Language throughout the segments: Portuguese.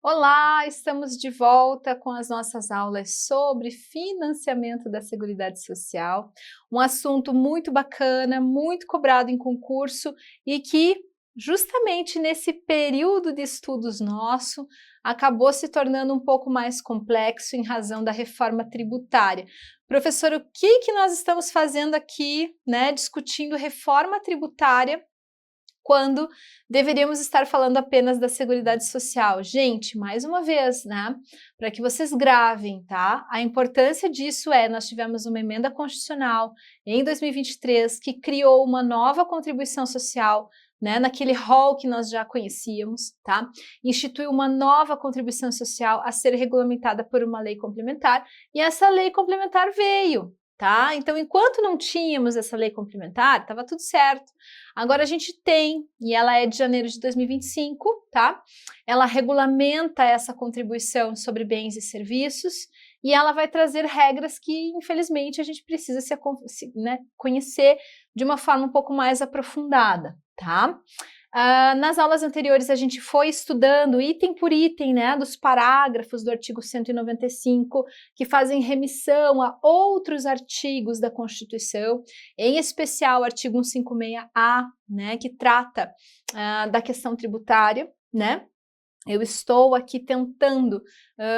Olá, estamos de volta com as nossas aulas sobre financiamento da Seguridade Social, um assunto muito bacana, muito cobrado em concurso e que justamente nesse período de estudos nosso acabou se tornando um pouco mais complexo em razão da reforma tributária. Professor, o que nós estamos fazendo aqui, né, discutindo reforma tributária quando deveríamos estar falando apenas da Seguridade Social? Gente, mais uma vez, né, para que vocês gravem, tá? A importância disso nós tivemos uma emenda constitucional em 2023 que criou uma nova contribuição social, né, naquele rol que nós já conhecíamos, tá? Instituiu uma nova contribuição social a ser regulamentada por uma lei complementar, e essa lei complementar veio, tá? Então, enquanto não tínhamos essa lei complementar, estava tudo certo. Agora a gente tem, e ela é de janeiro de 2025, tá? Ela regulamenta essa contribuição sobre bens e serviços e ela vai trazer regras que, infelizmente, a gente precisa conhecer de uma forma um pouco mais aprofundada, tá? Nas aulas anteriores a gente foi estudando item por item, né, dos parágrafos do artigo 195 que fazem remissão a outros artigos da Constituição, em especial o artigo 156-A, né, que trata da questão tributária, né? Eu estou aqui tentando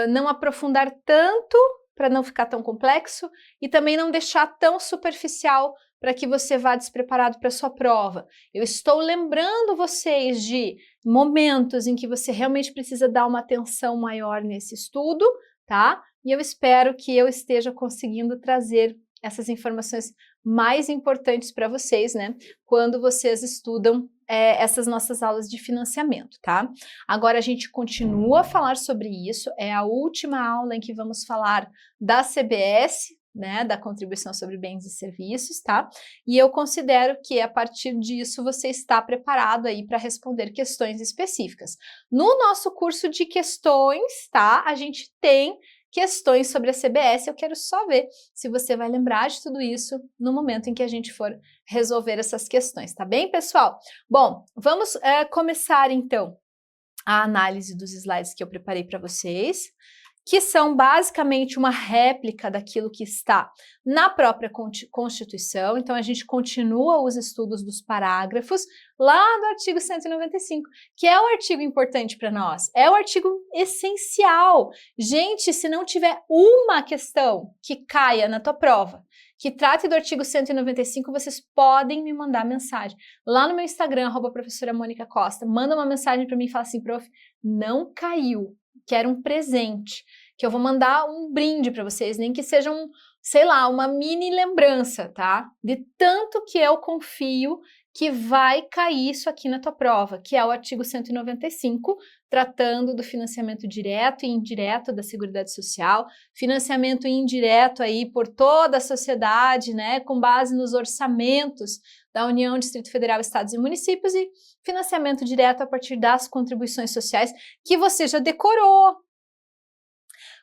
não aprofundar tanto para não ficar tão complexo e também não deixar tão superficial para que você vá despreparado para a sua prova. Eu estou lembrando vocês de momentos em que você realmente precisa dar uma atenção maior nesse estudo, tá? E eu espero que eu esteja conseguindo trazer essas informações mais importantes para vocês, né? Quando vocês estudam essas nossas aulas de financiamento, tá? Agora a gente continua a falar sobre isso, é a última aula em que vamos falar da CBS, né, da contribuição sobre bens e serviços, tá? E eu considero que a partir disso você está preparado aí para responder questões específicas. No nosso curso de questões, tá? A gente tem questões sobre a CBS, eu quero só ver se você vai lembrar de tudo isso no momento em que a gente for resolver essas questões, tá bem, pessoal? Bom, vamos começar então a análise dos slides que eu preparei para vocês, que são basicamente uma réplica daquilo que está na própria Constituição. Então, a gente continua os estudos dos parágrafos lá do artigo 195, que é o artigo importante para nós, é o artigo essencial. Gente, se não tiver uma questão que caia na tua prova, que trate do artigo 195, vocês podem me mandar mensagem lá no meu Instagram, @professora Mônica Costa. Manda uma mensagem para mim e fala assim: prof, não caiu, quero um presente, que eu vou mandar um brinde para vocês, nem que seja sei lá, uma mini lembrança, tá? De tanto que eu confio que vai cair isso aqui na tua prova, que é o artigo 195, tratando do financiamento direto e indireto da Seguridade Social, financiamento indireto aí por toda a sociedade, né, com base nos orçamentos da União, Distrito Federal, Estados e Municípios, e financiamento direto a partir das contribuições sociais, que você já decorou.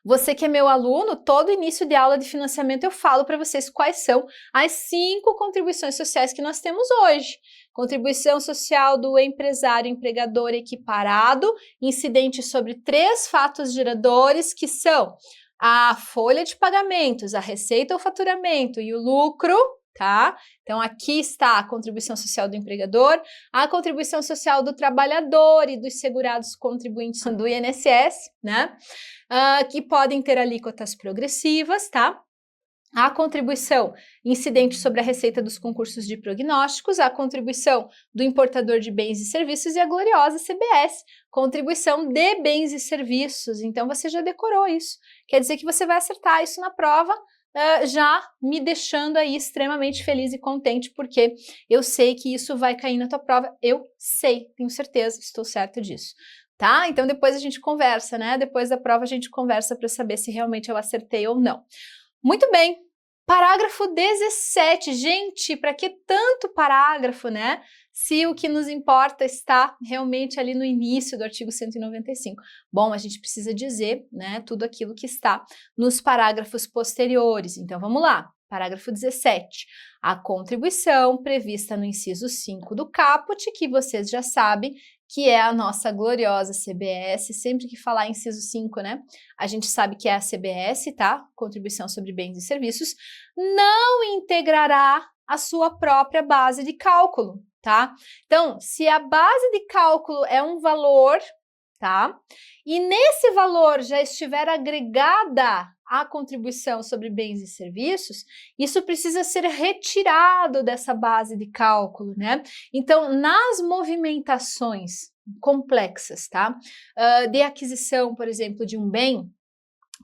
Você que é meu aluno, todo início de aula de financiamento eu falo para vocês quais são as 5 contribuições sociais que nós temos hoje. Contribuição social do empresário empregador equiparado, incidente sobre 3 fatos geradores, que são a folha de pagamentos, a receita ou faturamento e o lucro, tá? Então, aqui está a contribuição social do empregador, a contribuição social do trabalhador e dos segurados contribuintes do INSS, né? Que podem ter alíquotas progressivas, tá? A contribuição incidente sobre a receita dos concursos de prognósticos, a contribuição do importador de bens e serviços e a gloriosa CBS, contribuição de bens e serviços. Então, você já decorou isso. Quer dizer que você vai acertar isso na prova, já me deixando aí extremamente feliz e contente, porque eu sei que isso vai cair na tua prova. Eu sei, tenho certeza, estou certa disso. Tá? Então depois a gente conversa, né? Depois da prova a gente conversa para saber se realmente eu acertei ou não. Muito bem. Parágrafo 17. Gente, para que tanto parágrafo, né? Se o que nos importa está realmente ali no início do artigo 195. Bom, a gente precisa dizer, né, tudo aquilo que está nos parágrafos posteriores. Então vamos lá. Parágrafo 17. A contribuição prevista no inciso 5 do caput, que vocês já sabem, que é a nossa gloriosa CBS, sempre que falar inciso 5, né, a gente sabe que é a CBS, tá? Contribuição sobre bens e serviços, não integrará a sua própria base de cálculo, tá? Então, se a base de cálculo é um valor, tá? E nesse valor já estiver agregada a contribuição sobre bens e serviços, isso precisa ser retirado dessa base de cálculo, né? Então, nas movimentações complexas, tá? De aquisição, por exemplo, de um bem,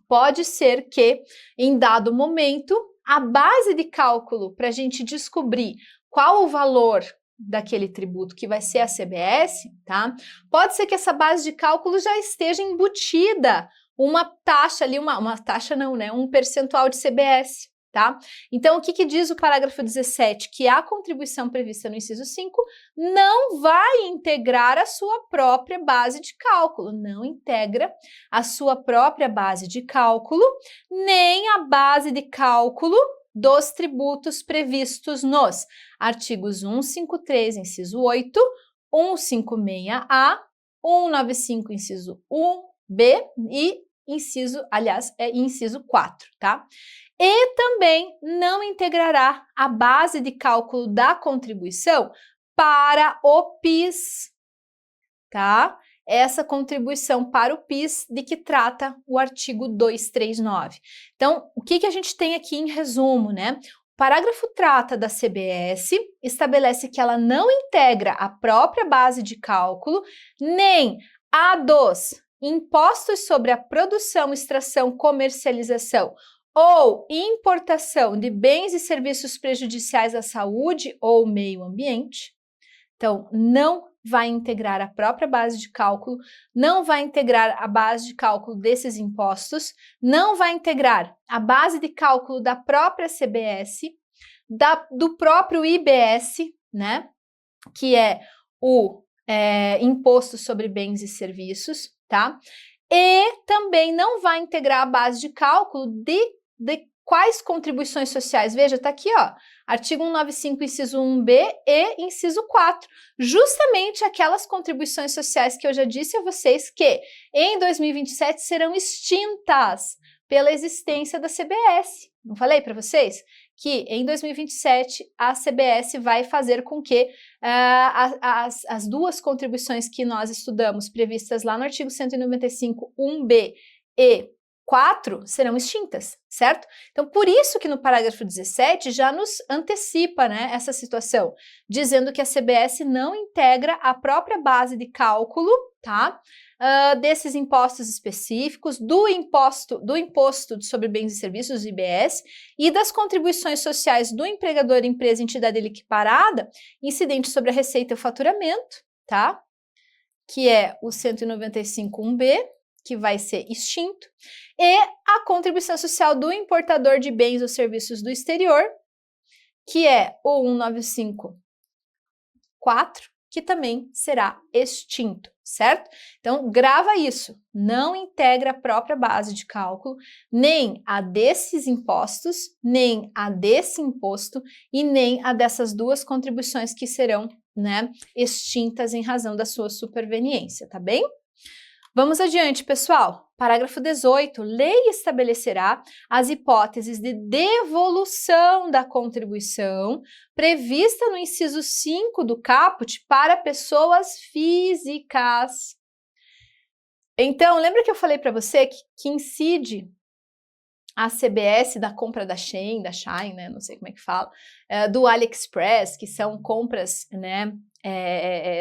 pode ser que, em dado momento, a base de cálculo para a gente descobrir qual o valor daquele tributo que vai ser a CBS, tá? Pode ser que essa base de cálculo já esteja embutida uma taxa ali, uma taxa não, né? Um percentual de CBS, tá? Então, o que diz o parágrafo 17? Que a contribuição prevista no inciso 5 não vai integrar a sua própria base de cálculo, não integra a sua própria base de cálculo, nem a base de cálculo dos tributos previstos nos artigos 153, inciso 8, 156A, 195, inciso 1B e inciso 4, tá? E também não integrará a base de cálculo da contribuição para o PIS, tá? Essa contribuição para o PIS de que trata o artigo 239. Então, o que a gente tem aqui em resumo, né? O parágrafo trata da CBS, estabelece que ela não integra a própria base de cálculo, nem a dos impostos sobre a produção, extração, comercialização ou importação de bens e serviços prejudiciais à saúde ou meio ambiente. Então, não vai integrar a própria base de cálculo, não vai integrar a base de cálculo desses impostos, não vai integrar a base de cálculo da própria CBS, do próprio IBS, né, que é o Imposto sobre Bens e Serviços, tá? E também não vai integrar a base de cálculo de quais contribuições sociais? Veja, tá aqui, ó, artigo 195, inciso 1B e inciso 4, justamente aquelas contribuições sociais que eu já disse a vocês que em 2027 serão extintas pela existência da CBS. Não falei para vocês? Que em 2027 a CBS vai fazer com que as duas contribuições que nós estudamos, previstas lá no artigo 195, 1B e 4 serão extintas, certo? Então, por isso que no parágrafo 17 já nos antecipa, né, essa situação, dizendo que a CBS não integra a própria base de cálculo, tá? Desses impostos específicos, do imposto sobre bens e serviços, IBS, e das contribuições sociais do empregador, empresa, entidade equiparada, incidente sobre a receita e o faturamento, tá? Que é o 195.1b, que vai ser extinto, e a contribuição social do importador de bens ou serviços do exterior, que é o 195.4, que também será extinto, certo? Então, grava isso, não integra a própria base de cálculo, nem a desses impostos, nem a desse imposto e nem a dessas duas contribuições que serão, né, extintas em razão da sua superveniência, tá bem? Vamos adiante, pessoal. Parágrafo 18. Lei estabelecerá as hipóteses de devolução da contribuição prevista no inciso 5 do caput para pessoas físicas. Então, lembra que eu falei para você que incide a CBS da compra da Shein, né, não sei como é que fala, do AliExpress, que são compras, né,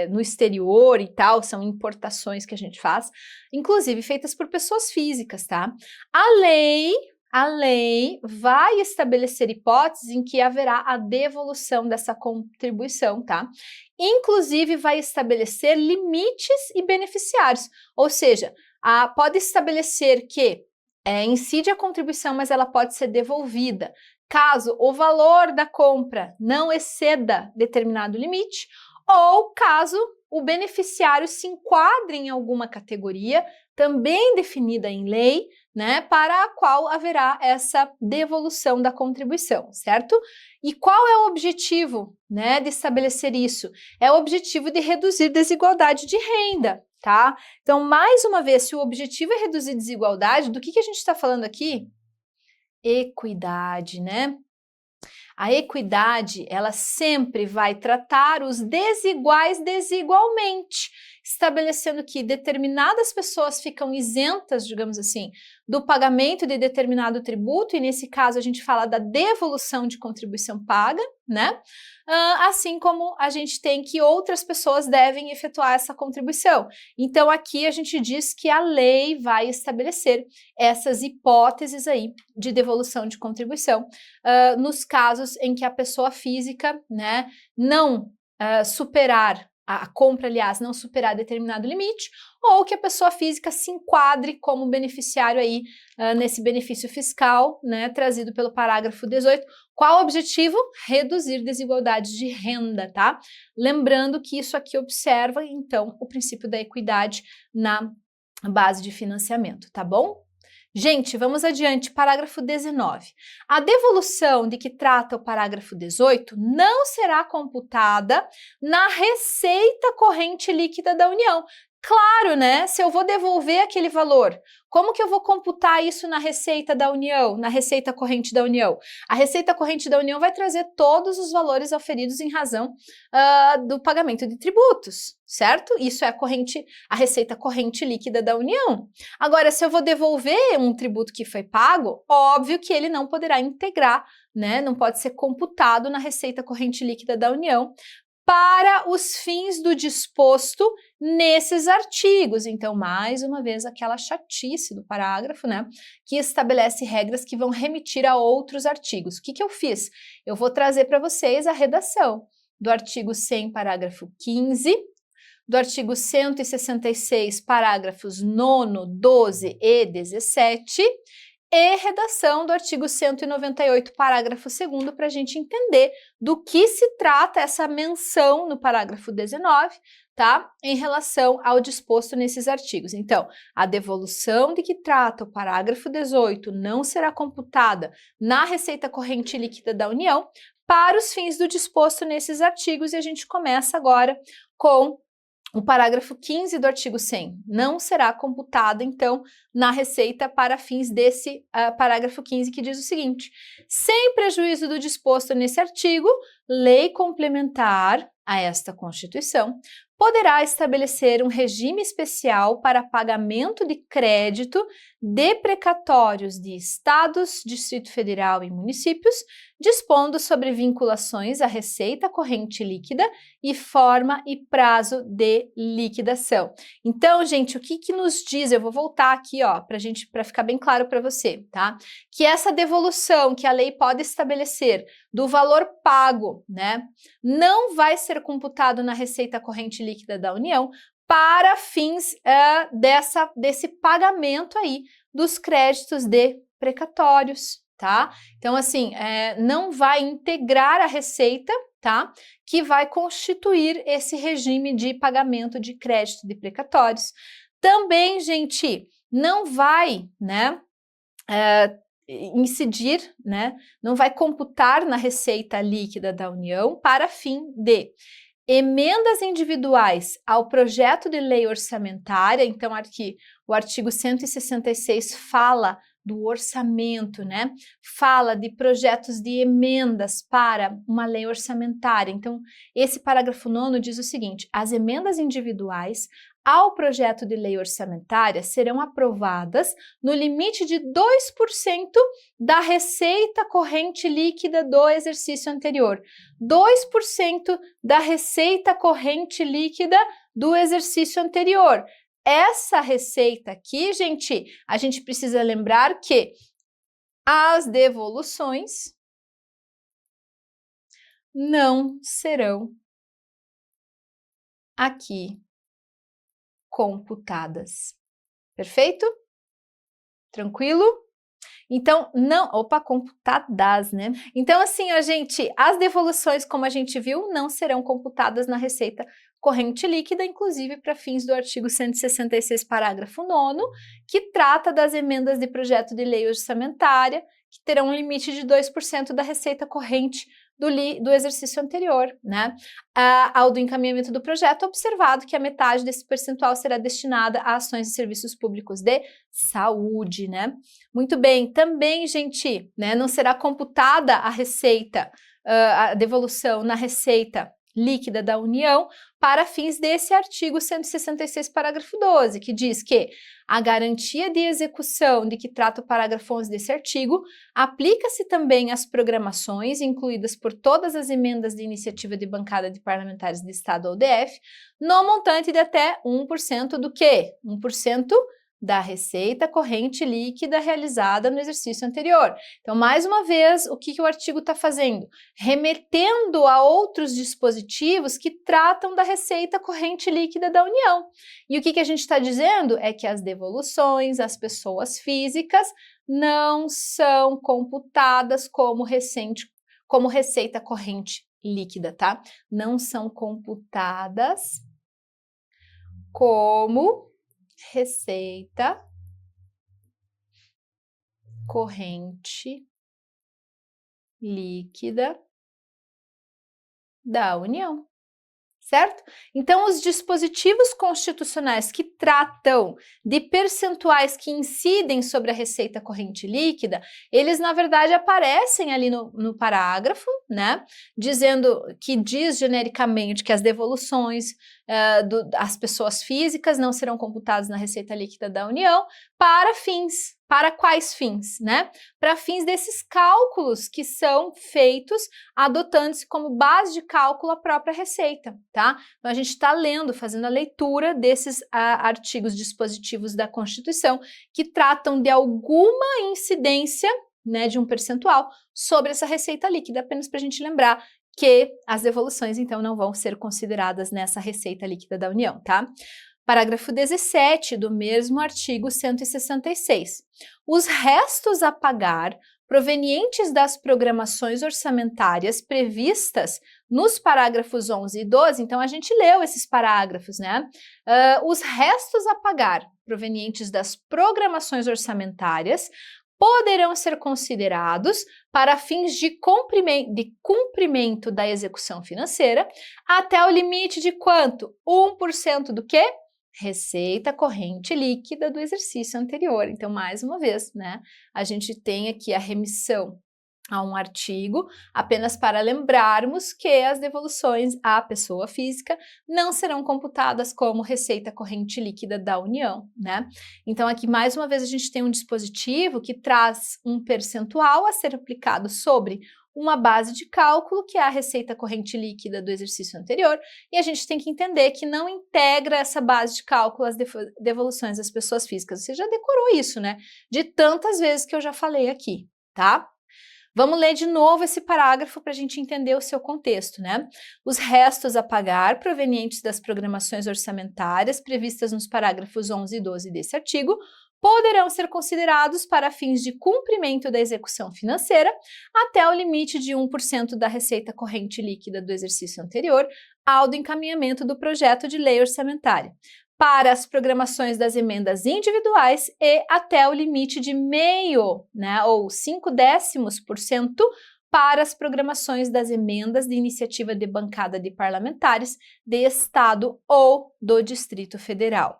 no exterior e tal, são importações que a gente faz, inclusive feitas por pessoas físicas, tá? A lei vai estabelecer hipóteses em que haverá a devolução dessa contribuição, tá? Inclusive vai estabelecer limites e beneficiários, ou seja, pode estabelecer que incide a contribuição, mas ela pode ser devolvida caso o valor da compra não exceda determinado limite, ou caso o beneficiário se enquadre em alguma categoria, também definida em lei, né, para a qual haverá essa devolução da contribuição, certo? E qual é o objetivo, né, de estabelecer isso? É o objetivo de reduzir desigualdade de renda, tá? Então, mais uma vez, se o objetivo é reduzir desigualdade, do que a gente está falando aqui? Equidade, né? A equidade, ela sempre vai tratar os desiguais desigualmente, estabelecendo que determinadas pessoas ficam isentas, digamos assim, do pagamento de determinado tributo, e nesse caso a gente fala da devolução de contribuição paga, né? Assim como a gente tem que outras pessoas devem efetuar essa contribuição. Então aqui a gente diz que a lei vai estabelecer essas hipóteses aí de devolução de contribuição nos casos em que a pessoa física, né, não superar a compra, aliás, não superar determinado limite, ou que a pessoa física se enquadre como beneficiário aí nesse benefício fiscal, né, trazido pelo parágrafo 18. Qual o objetivo? Reduzir desigualdades de renda, tá? Lembrando que isso aqui observa, então, o princípio da equidade na base de financiamento, tá bom? Gente, vamos adiante, parágrafo 19. A devolução de que trata o parágrafo 18 não será computada na receita corrente líquida da União. Claro, né? Se eu vou devolver aquele valor, como que eu vou computar isso na receita da União, na receita corrente da União? A receita corrente da União vai trazer todos os valores auferidos em razão do pagamento de tributos, certo? Isso é a receita corrente líquida da União. Agora, se eu vou devolver um tributo que foi pago, óbvio que ele não poderá integrar, né? Não pode ser computado na receita corrente líquida da União para os fins do disposto nesses artigos. Então, mais uma vez, aquela chatice do parágrafo, né? Que estabelece regras que vão remitir a outros artigos. O que eu fiz? Eu vou trazer para vocês a redação do artigo 100, parágrafo 15, do artigo 166, parágrafos 9º, 12 e 17, e redação do artigo 198, parágrafo 2º, para a gente entender do que se trata essa menção no parágrafo 19, tá? Em relação ao disposto nesses artigos. Então, a devolução de que trata o parágrafo 18 não será computada na receita corrente líquida da União para os fins do disposto nesses artigos, e a gente começa agora com o parágrafo 15 do artigo 100 não será computada, então, na receita para fins desse parágrafo 15, que diz o seguinte: sem prejuízo do disposto nesse artigo, lei complementar a esta Constituição poderá estabelecer um regime especial para pagamento de crédito de precatórios de estados, Distrito Federal e municípios, dispondo sobre vinculações à receita corrente líquida e forma e prazo de liquidação. Então, gente, o que nos diz? Eu vou voltar aqui, ó, para ficar bem claro para você, tá? Que essa devolução que a lei pode estabelecer do valor pago, né, não vai ser computado na receita corrente líquida da União para fins desse pagamento aí dos créditos de precatórios, tá? Então, assim, não vai integrar a receita, tá? Que vai constituir esse regime de pagamento de crédito de precatórios. Também, gente, não vai, né, incidir, né, não vai computar na receita líquida da União para fim de emendas individuais ao projeto de lei orçamentária. Então, aqui o artigo 166 fala do orçamento, né? Fala de projetos de emendas para uma lei orçamentária. Então, esse parágrafo 9º diz o seguinte: as emendas individuais ao projeto de lei orçamentária serão aprovadas no limite de 2% da receita corrente líquida do exercício anterior. 2% da receita corrente líquida do exercício anterior. Essa receita aqui, gente, a gente precisa lembrar que as devoluções não serão aqui computadas. Perfeito? Tranquilo? Então, não, opa, computadas, né? Então, assim, ó, gente, as devoluções, como a gente viu, não serão computadas na receita corrente líquida, inclusive para fins do artigo 166, parágrafo 9º, que trata das emendas de projeto de lei orçamentária, que terão um limite de 2% da receita corrente do exercício anterior, né? Ao do encaminhamento do projeto, observado que a metade desse percentual será destinada a ações e serviços públicos de saúde, né? Muito bem, também, gente, né, não será computada a receita, a devolução na receita líquida da União para fins desse artigo 166, parágrafo 12, que diz que a garantia de execução de que trata o parágrafo 11 desse artigo aplica-se também às programações incluídas por todas as emendas de iniciativa de bancada de parlamentares de Estado ou DF, no montante de até 1% do quê? 1% da receita corrente líquida realizada no exercício anterior. Então, mais uma vez, o que o artigo está fazendo? Remetendo a outros dispositivos que tratam da receita corrente líquida da União. E o que a gente está dizendo é que as devoluções às pessoas físicas não são computadas como receita corrente líquida, tá? Não são computadas como receita corrente líquida da União, certo? Então, os dispositivos constitucionais que tratam de percentuais que incidem sobre a receita corrente líquida, eles, na verdade, aparecem ali no parágrafo, né? Diz genericamente que as devoluções as pessoas físicas não serão computadas na receita líquida da União para quais fins, né? Para fins desses cálculos que são feitos adotando-se como base de cálculo a própria receita, tá? Então a gente está fazendo a leitura desses artigos dispositivos da Constituição que tratam de alguma incidência, né, de um percentual sobre essa receita líquida, apenas para a gente lembrar que as devoluções, então, não vão ser consideradas nessa receita líquida da União, tá? Parágrafo 17 do mesmo artigo 166. Os restos a pagar provenientes das programações orçamentárias previstas nos parágrafos 11 e 12, então a gente leu esses parágrafos, né? Os restos a pagar provenientes das programações orçamentárias poderão ser considerados para fins de cumprimento da execução financeira até o limite de quanto? 1% do quê? Receita corrente líquida do exercício anterior. Então, mais uma vez, né, a gente tem aqui a remissão a um artigo, apenas para lembrarmos que as devoluções à pessoa física não serão computadas como receita corrente líquida da União, né? Então, aqui, mais uma vez, a gente tem um dispositivo que traz um percentual a ser aplicado sobre uma base de cálculo, que é a receita corrente líquida do exercício anterior, e a gente tem que entender que não integra essa base de cálculo as devoluções às pessoas físicas. Você já decorou isso, né? De tantas vezes que eu já falei aqui, tá? Vamos ler de novo esse parágrafo para a gente entender o seu contexto, né? Os restos a pagar provenientes das programações orçamentárias previstas nos parágrafos 11 e 12 desse artigo poderão ser considerados para fins de cumprimento da execução financeira até o limite de 1% da receita corrente líquida do exercício anterior ao do encaminhamento do projeto de lei orçamentária, para as programações das emendas individuais e até o limite de 0,5%, né, ou 0,5% para as programações das emendas de iniciativa de bancada de parlamentares de Estado ou do Distrito Federal.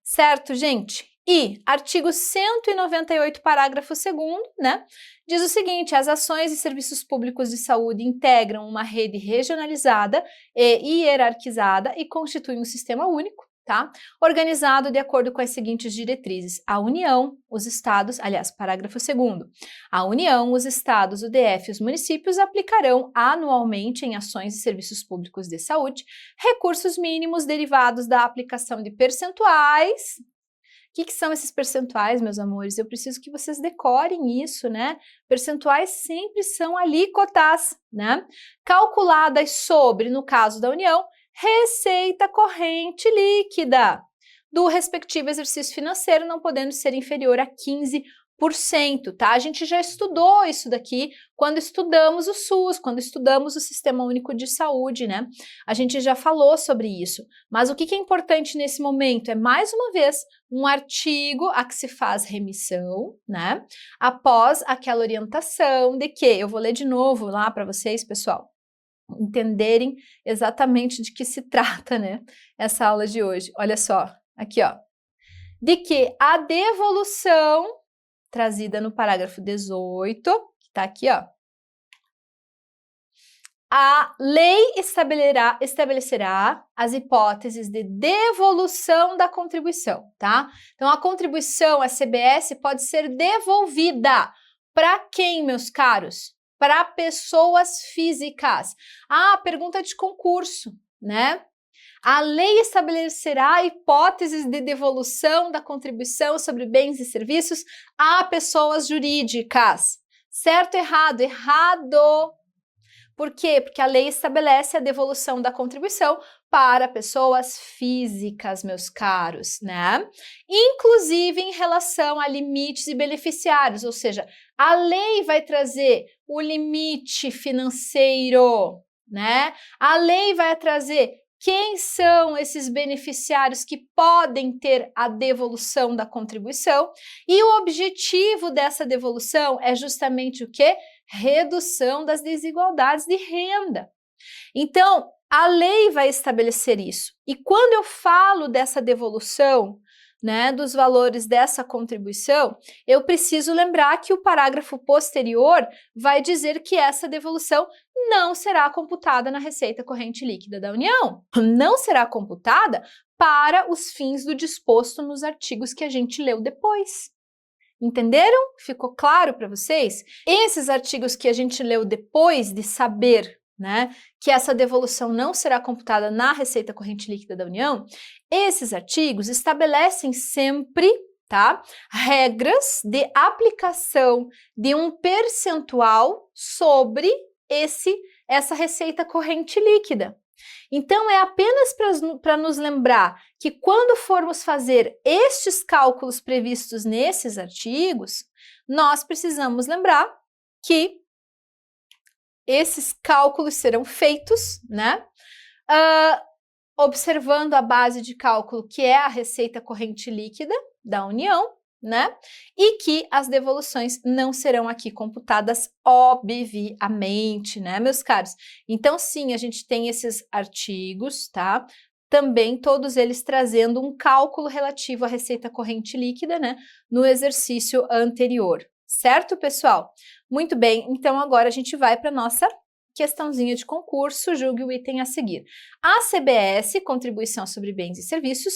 Certo, gente? E artigo 198, parágrafo 2º, né, diz o seguinte: as ações e serviços públicos de saúde integram uma rede regionalizada e hierarquizada e constituem um sistema único, tá? Organizado de acordo com as seguintes diretrizes: a União, os estados, aliás, parágrafo 2º, a União, os estados, o DF e os municípios aplicarão anualmente em ações e serviços públicos de saúde recursos mínimos derivados da aplicação de percentuais. O que são esses percentuais, meus amores? Eu preciso que vocês decorem isso, né? Percentuais sempre são alíquotas, né? Calculadas sobre, no caso da União, receita corrente líquida do respectivo exercício financeiro, não podendo ser inferior a 15% tá? A gente já estudou isso daqui quando estudamos o SUS, quando estudamos o Sistema Único de Saúde, né? A gente já falou sobre isso. Mas o que é importante nesse momento é, mais uma vez, um artigo a que se faz remissão, né? Após aquela orientação de que, eu vou ler de novo lá para vocês, pessoal, entenderem exatamente de que se trata, né? Essa aula de hoje. Olha só, aqui, ó. De que a devolução trazida no parágrafo 18, que está aqui, ó. A lei estabelecerá as hipóteses de devolução da contribuição, tá? Então, a contribuição, a CBS, pode ser devolvida para quem, meus caros? Para pessoas físicas. Ah, pergunta de concurso, né? A lei estabelecerá hipóteses de devolução da contribuição sobre bens e serviços a pessoas jurídicas. Certo ou errado? Errado! Por quê? Porque a lei estabelece a devolução da contribuição para pessoas físicas, meus caros, né? Inclusive em relação a limites e beneficiários, ou seja, a lei vai trazer o limite financeiro, né? A lei vai trazer quem são esses beneficiários que podem ter a devolução da contribuição, e o objetivo dessa devolução é justamente o quê? Redução das desigualdades de renda. Então, a lei vai estabelecer isso. E quando eu falo dessa devolução, né, dos valores dessa contribuição, eu preciso lembrar que o parágrafo posterior vai dizer que essa devolução não será computada na receita corrente líquida da União. Não será computada para os fins do disposto nos artigos que a gente leu depois. Entenderam? Ficou claro para vocês? Esses artigos que a gente leu depois de saber, né, que essa devolução não será computada na receita corrente líquida da União, esses artigos estabelecem sempre, tá, regras de aplicação de um percentual sobre essa receita corrente líquida. Então, é apenas para nos lembrar que quando formos fazer estes cálculos previstos nesses artigos, nós precisamos lembrar que esses cálculos serão feitos, né? Observando a base de cálculo, que é a receita corrente líquida da União, né? E que as devoluções não serão aqui computadas, obviamente, né, meus caros? Então, sim, a gente tem esses artigos, tá? Também todos eles trazendo um cálculo relativo à receita corrente líquida, né, no exercício anterior. Certo, pessoal? Muito bem, então agora a gente vai para a nossa questãozinha de concurso, julgue o item a seguir. A CBS, Contribuição sobre Bens e Serviços,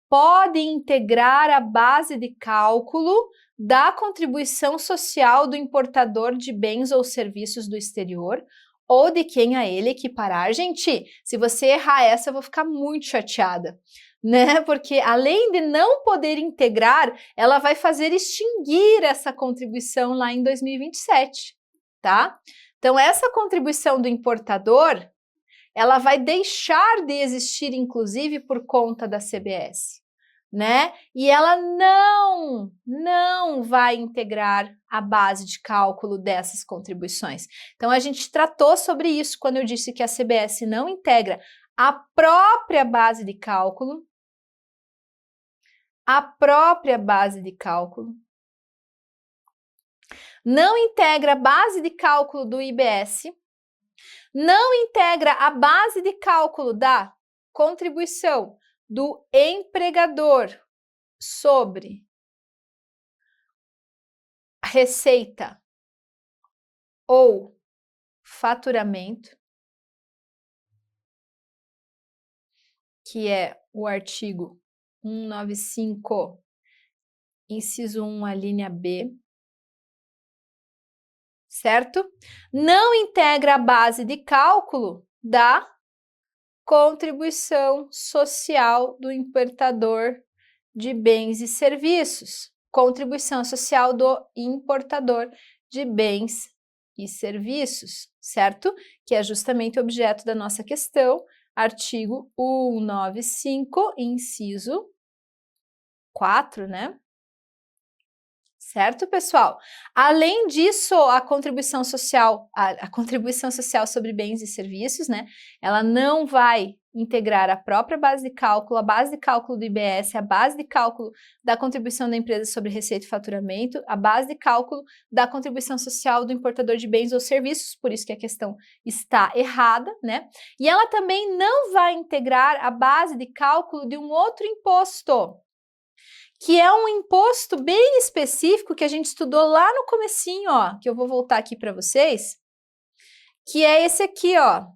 pode integrar a base de cálculo da contribuição social do importador de bens ou serviços do exterior ou de quem a ele equiparar. Gente, se você errar essa, eu vou ficar muito chateada, né? Porque além de não poder integrar, ela vai fazer extinguir essa contribuição lá em 2027, tá? Então, essa contribuição do importador, ela vai deixar de existir, inclusive, por conta da CBS, né? E ela não vai integrar a base de cálculo dessas contribuições. Então, a gente tratou sobre isso quando eu disse que a CBS não integra a própria base de cálculo, não integra a base de cálculo do IBS, não integra a base de cálculo da contribuição do empregador sobre receita ou faturamento, que é o artigo 195, inciso 1, a linha B, certo? Não integra a base de cálculo da contribuição social do importador de bens e serviços. Contribuição social do importador de bens e serviços, certo? Que é justamente o objeto da nossa questão, artigo 195, inciso 4, né? Certo, pessoal? Além disso, a contribuição social, a contribuição social sobre bens e serviços, né? Ela não vai integrar a própria base de cálculo, a base de cálculo do IBS, a base de cálculo da contribuição da empresa sobre receita e faturamento, a base de cálculo da contribuição social do importador de bens ou serviços, por isso que a questão está errada, né? E ela também não vai integrar a base de cálculo de um outro imposto, que é um imposto bem específico que a gente estudou lá no comecinho, ó, que eu vou voltar aqui para vocês, que é esse aqui, ó.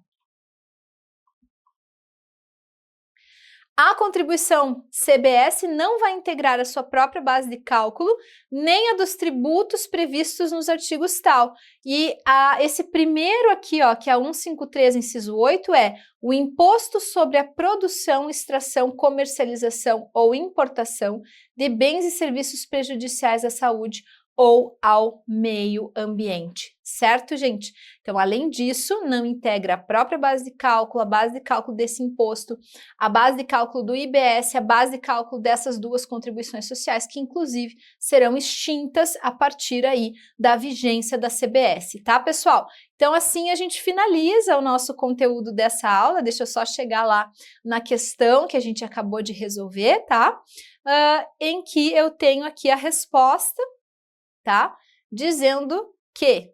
A contribuição CBS não vai integrar a sua própria base de cálculo, nem a dos tributos previstos nos artigos tal. E esse primeiro aqui, ó, que é a 153, inciso 8, é o imposto sobre a produção, extração, comercialização ou importação de bens e serviços prejudiciais à saúde ou ao meio ambiente, certo, gente? Então, além disso, não integra a própria base de cálculo, a base de cálculo desse imposto, a base de cálculo do IBS, a base de cálculo dessas duas contribuições sociais, que inclusive serão extintas a partir aí da vigência da CBS, tá, pessoal? Então, assim a gente finaliza o nosso conteúdo dessa aula. Deixa eu só chegar lá na questão que a gente acabou de resolver, tá? Em que eu tenho aqui a resposta, tá? Dizendo que,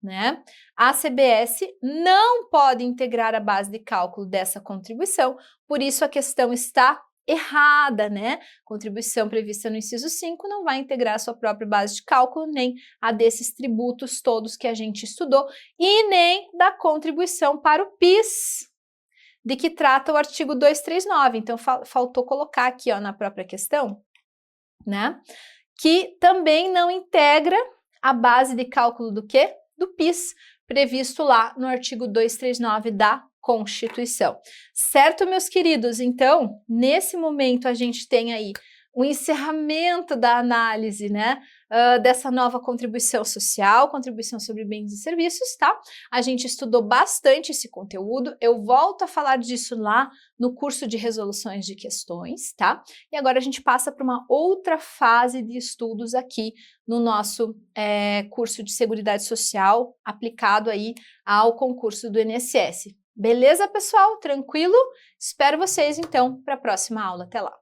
né, a CBS não pode integrar a base de cálculo dessa contribuição, por isso a questão está errada, né? Contribuição prevista no inciso 5 não vai integrar a sua própria base de cálculo, nem a desses tributos todos que a gente estudou, e nem da contribuição para o PIS, de que trata o artigo 239. Então, faltou colocar aqui, ó, na própria questão, né? Que também não integra a base de cálculo do quê? Do PIS, previsto lá no artigo 239 da Constituição. Certo, meus queridos? Então, nesse momento a gente tem aí o encerramento da análise, né, dessa nova contribuição social, contribuição sobre bens e serviços, tá? A gente estudou bastante esse conteúdo, eu volto a falar disso lá no curso de resoluções de questões, tá? E agora a gente passa para uma outra fase de estudos aqui no nosso curso de Seguridade Social, aplicado aí ao concurso do INSS. Beleza, pessoal? Tranquilo? Espero vocês, então, para a próxima aula. Até lá!